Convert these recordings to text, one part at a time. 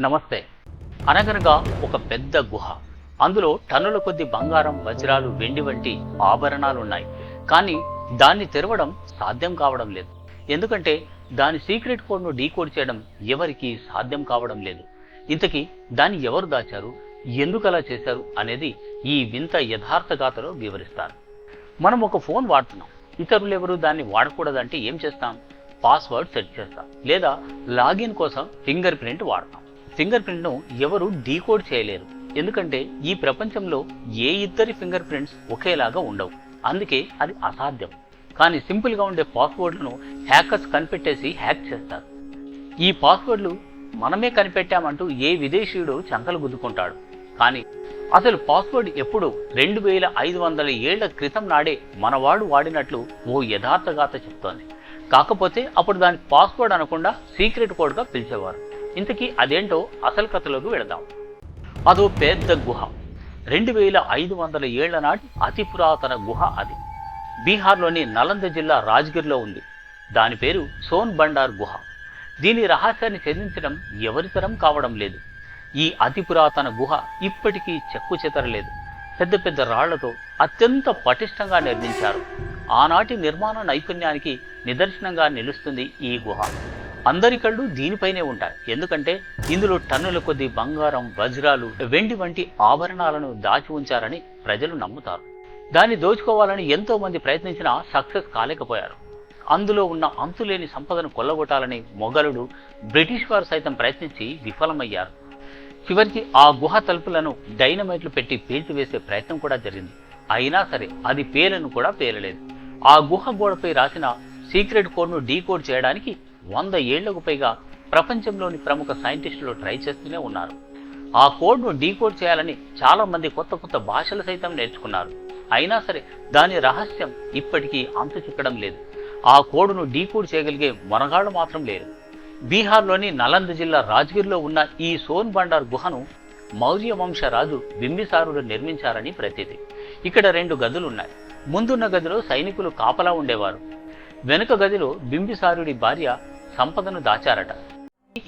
నమస్తే. అనగనగా ఒక పెద్ద గుహ. అందులో టన్నుల కొద్ది బంగారం, వజ్రాలు, వెండి వంటి ఆభరణాలున్నాయి. కానీ దాన్ని తెరవడం సాధ్యం కావడం లేదు. ఎందుకంటే దాని సీక్రెట్ కోడ్ను డీకోడ్ చేయడం ఎవరికీ సాధ్యం కావడం లేదు. ఇంతకీ దాన్ని ఎవరు దాచారు, ఎందుకు అలా చేశారు అనేది ఈ వింత యథార్థ గాథలో వివరిస్తాను. మనం ఒక ఫోన్ వాడుతున్నాం. ఇతరులు ఎవరు దాన్ని వాడకూడదంటే ఏం చేస్తాం? పాస్వర్డ్ సెట్ చేస్తాం, లేదా లాగిన్ కోసం ఫింగర్ ప్రింట్ వాడతాం. ఫింగర్ ప్రింట్ను ఎవరు డీకోడ్ చేయలేరు. ఎందుకంటే ఈ ప్రపంచంలో ఏ ఇద్దరి ఫింగర్ ప్రింట్స్ ఒకేలాగా ఉండవు. అందుకే అది అసాధ్యం. కానీ సింపుల్గా ఉండే పాస్వర్డ్లను హ్యాకర్స్ కనిపెట్టేసి హ్యాక్ చేస్తారు. ఈ పాస్వర్డ్లు మనమే కనిపెట్టామంటూ ఏ విదేశీయుడు చంకలు గుద్దుకుంటాడు. కానీ అసలు పాస్వర్డ్ ఎప్పుడు 2500 ఏళ్ల క్రితం నాడే మనవాడు వాడినట్లు ఓ యథార్థగాథ చెప్తోంది. కాకపోతే అప్పుడు దాని పాస్వర్డ్ అనకుండా సీక్రెట్ కోడ్గా పిలిచేవారు. ఇంతకీ అదేంటో అసలు కథలోకి వెళదాం. అదో పెద్ద గుహ. 2500 ఏళ్ల నాటి అతి పురాతన గుహ అది. బీహార్లోని నలంద జిల్లా రాజ్గిర్లో ఉంది. దాని పేరు సోన్ బండార్ గుహ. దీని రహస్యాన్ని ఛేదించడం ఎవరితరం కావడం లేదు. ఈ అతి పురాతన గుహ ఇప్పటికీ చెక్కు చెదరలేదు. పెద్ద పెద్ద రాళ్లతో అత్యంత పటిష్టంగా నిర్మించారు. ఆనాటి నిర్మాణ నైపుణ్యానికి నిదర్శనంగా నిలుస్తుంది ఈ గుహ. అందరి కళ్ళు దీనిపైనే ఉంటాయి. ఎందుకంటే ఇందులో టన్నుల కొద్ది బంగారం, వజ్రాలు, వెండి వంటి ఆభరణాలను దాచి ఉంచారని ప్రజలు నమ్ముతారు. దాన్ని దోచుకోవాలని ఎంతో మంది ప్రయత్నించినా సక్సెస్ కాలేకపోయారు. అందులో ఉన్న అంతులేని సంపదను కొల్లగొట్టాలని మొఘలుడు, బ్రిటిష్ వారు సైతం ప్రయత్నించి విఫలమయ్యారు. చివరికి ఆ గుహ తలుపులను డైనమైట్లు పెట్టి పేల్చివేసే ప్రయత్నం కూడా జరిగింది. అయినా సరే అది పేలను కూడా పేలలేదు. ఆ గుహ గోడపై రాసిన సీక్రెట్ కోడ్ను డీకోడ్ చేయడానికి 100 ఏళ్లకు పైగా ప్రపంచంలోని ప్రముఖ సైంటిస్టులు ట్రై చేస్తూనే ఉన్నారు. ఆ కోడ్ను డీకోడ్ చేయాలని చాలా మంది కొత్త కొత్త భాషలు సైతం నేర్చుకున్నారు. అయినా సరే దాని రహస్యం ఇప్పటికీ అంతు చిక్కడం లేదు. ఆ కోడ్ను డీకోడ్ చేయగలిగే మొనగాళ్లు మాత్రం లేరు. బీహార్లోని నలంద్ జిల్లా రాజ్గిర్లో ఉన్న ఈ సోన్ బండార్ గుహను మౌర్య వంశ రాజు బింబిసారుడు నిర్మించారని ప్రతీతి. ఇక్కడ 2 గదులున్నాయి. ముందున్న గదిలో సైనికులు కాపలా ఉండేవారు. వెనుక గదిలో బింబిసారుడి భార్య సంపదను దాచారట.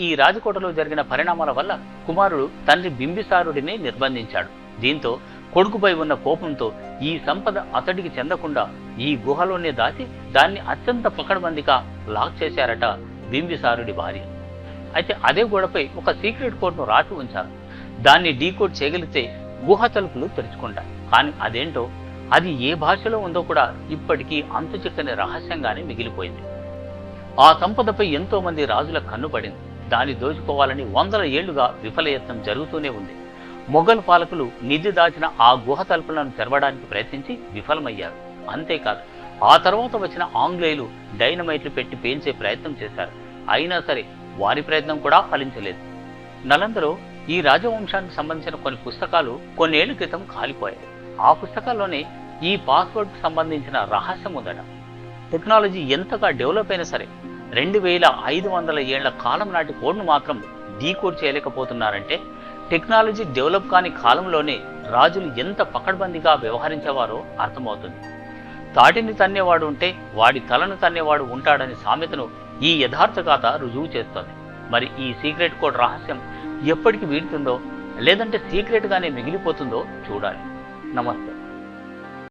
ఈ రాజకోటలో జరిగిన పరిణామాల వల్ల కుమారుడు తండ్రి బింబిసారుడిని నిర్బంధించాడు. దీంతో కొడుకుపై ఉన్న కోపంతో ఈ సంపద అతడికి చెందకుండా ఈ గుహలోనే దాచి దాన్ని అత్యంత పకడ్బందీగా లాక్ చేశారట బింబిసారుడి భార్య. అయితే అదే గోడపై ఒక సీక్రెట్ కోడ్ను రాసి ఉంచారు. దాన్ని డీకోడ్ చేయగలిగితే గుహ తలుపులు తెరుచుకుంటాయి. కానీ అదేంటో, అది ఏ భాషలో ఉందో కూడా ఇప్పటికీ అంతు చిక్కని రహస్యంగానే మిగిలిపోయింది. ఆ సంపదపై ఎంతో మంది రాజుల కన్ను పడింది. దాన్ని దోచుకోవాలని 100 ఏళ్లుగా విఫలయత్నం జరుగుతూనే ఉంది. మొఘల్ పాలకులు నిధి దాచిన ఆ గుహ తలుపులను తెరవడానికి ప్రయత్నించి విఫలమయ్యారు. అంతేకాదు, ఆ తర్వాత వచ్చిన ఆంగ్లేయులు డైనమైట్లు పెట్టి పేల్చే ప్రయత్నం చేశారు. అయినా సరే వారి ప్రయత్నం కూడా ఫలించలేదు. నలందలో ఈ రాజవంశానికి సంబంధించిన కొన్ని పుస్తకాలు కొన్నేళ్ల క్రితం కాలిపోయాయి. ఆ పుస్తకాల్లోనే ఈ పాస్వర్డ్కు సంబంధించిన రహస్యం ఉందట. టెక్నాలజీ ఎంతగా డెవలప్ అయినా సరే 2500 ఏళ్ల కాలం నాటి కోడ్ను మాత్రం డీకోడ్ చేయలేకపోతున్నారంటే టెక్నాలజీ డెవలప్ కాని కాలంలోనే రాజులు ఎంత పకడ్బందీగా వ్యవహరించేవారో అర్థమవుతుంది. తాటిని తన్నేవాడు ఉంటే వాడి తలను తన్నేవాడు ఉంటాడని సామెతను ఈ యథార్థ గాథ రుజువు చేస్తోంది. మరి ఈ సీక్రెట్ కోడ్ రహస్యం ఎప్పటికి వీడుతుందో, లేదంటే సీక్రెట్గానే మిగిలిపోతుందో చూడాలి. నమస్తే.